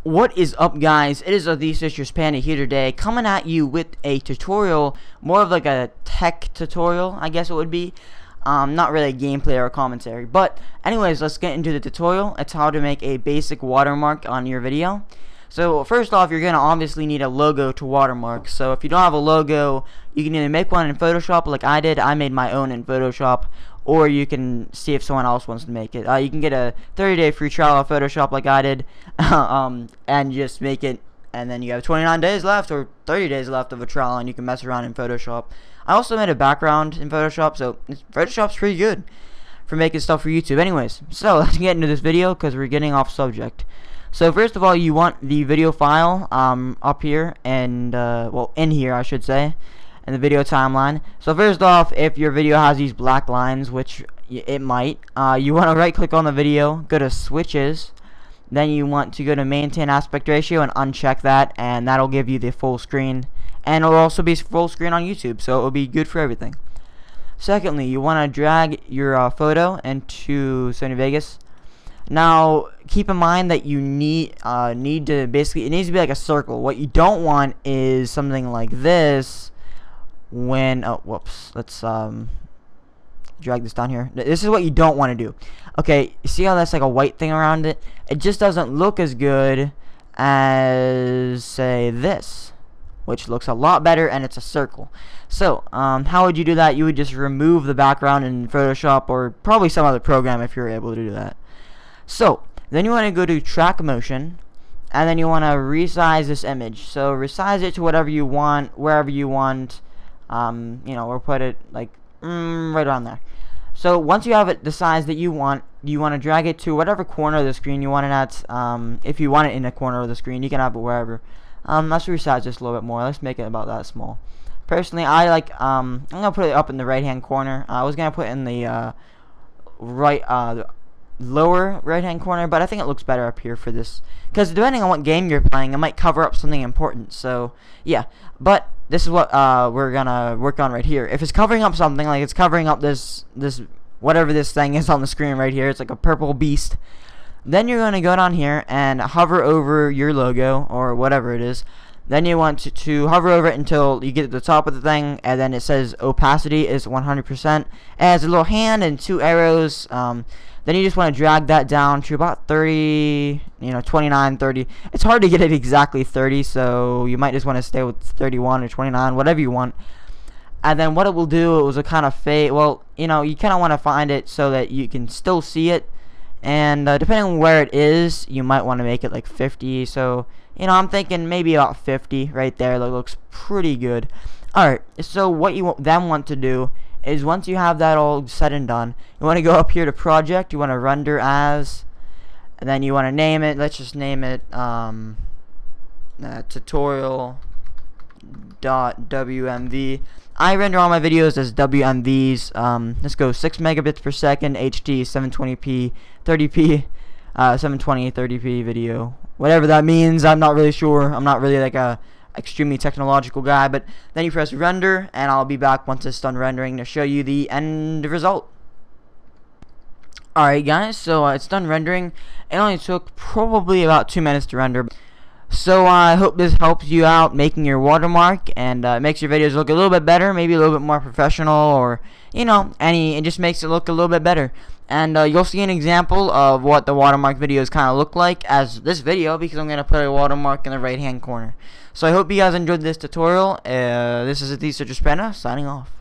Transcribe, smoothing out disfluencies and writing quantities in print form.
What is up, guys? It is the Citrus Panda here today, coming at you with a tutorial, more of like a tech tutorial, I guess it would be. Not really a gameplay or a commentary, but anyways, let's get into the tutorial. It's how to make a basic watermark on your video. So first off, you're gonna obviously need a logo to watermark. So if you don't have a logo, you can either make one in Photoshop like I did. I made my own in Photoshop, or you can see if someone else wants to make it. You can get a 30-day free trial of Photoshop like I did, and just make it, and then you have 29 days left or 30 days left of a trial, and you can mess around in Photoshop. I also made a background in Photoshop, so Photoshop's pretty good for making stuff for YouTube. Anyways, so let's get into this video because we're getting off subject. So first of all, you want the video file up here, and well, in here I should say, in the video timeline. So first off, if your video has these black lines, which it might, you want to right click on the video, go to switches, then you want to go to maintain aspect ratio and uncheck that, and that'll give you the full screen, and it'll also be full screen on YouTube, so it'll be good for everything. Secondly, you want to drag your photo into Sony Vegas. Now keep in mind that you need to basically, it needs to be like a circle. What you don't want is something like this. When whoops, let's drag this down here. This is what you don't want to do. Okay, see how that's like a white thing around it? It just doesn't look as good as, say, this, which looks a lot better, and it's a circle. So how would you do that? You would just remove the background in Photoshop, or probably some other program if you're able to do that. So then you want to go to track motion, and then you want to resize this image. So resize it to whatever you want, wherever you want. You know, or put it like right on there. So once you have it the size that you want to drag it to whatever corner of the screen you want it at. If you want it in a corner of the screen, you can have it wherever. Let's resize this a little bit more. Let's make it about that small. Personally, I like I'm gonna put it up in the right hand corner. I was gonna put it in the lower right hand corner, but I think it looks better up here for this, because depending on what game you're playing, it might cover up something important. So yeah, but this is what we're gonna work on right here. If it's covering up something, like it's covering up this whatever this thing is on the screen right here, it's like a purple beast, then you're gonna go down here and hover over your logo or whatever it is. Then you want to hover over it until you get to the top of the thing, and then it says opacity is 100%. It has a little hand and two arrows. Then you just want to drag that down to about 30, 29, 30. It's hard to get it exactly 30, so you might just want to stay with 31 or 29, whatever you want. And then what it will do, it will kind of fade. Well, you kind of want to find it so that you can still see it. And depending on where it is, you might want to make it like 50. So, I'm thinking maybe about 50 right there. That looks pretty good. Alright, so what you then want to do is, once you have that all said and done, you want to go up here to project, you want to render as, and then you want to name it, let's just name it tutorial.wmv. I render all my videos as WMVs. Let's go 6 megabits per second, HD, 720p, 30p, 720, 30p video. Whatever that means, I'm not really sure. I'm not really like a extremely technological guy. But then you press render, and I'll be back once it's done rendering to show you the end result. Alright guys, so it's done rendering. It only took probably about 2 minutes to render. So I hope this helps you out making your watermark, and makes your videos look a little bit better, maybe a little bit more professional, or it just makes it look a little bit better. And you'll see an example of what the watermark videos kind of look like as this video, because I'm going to put a watermark in the right hand corner. So I hope you guys enjoyed this tutorial. This is the Citrus Panda signing off.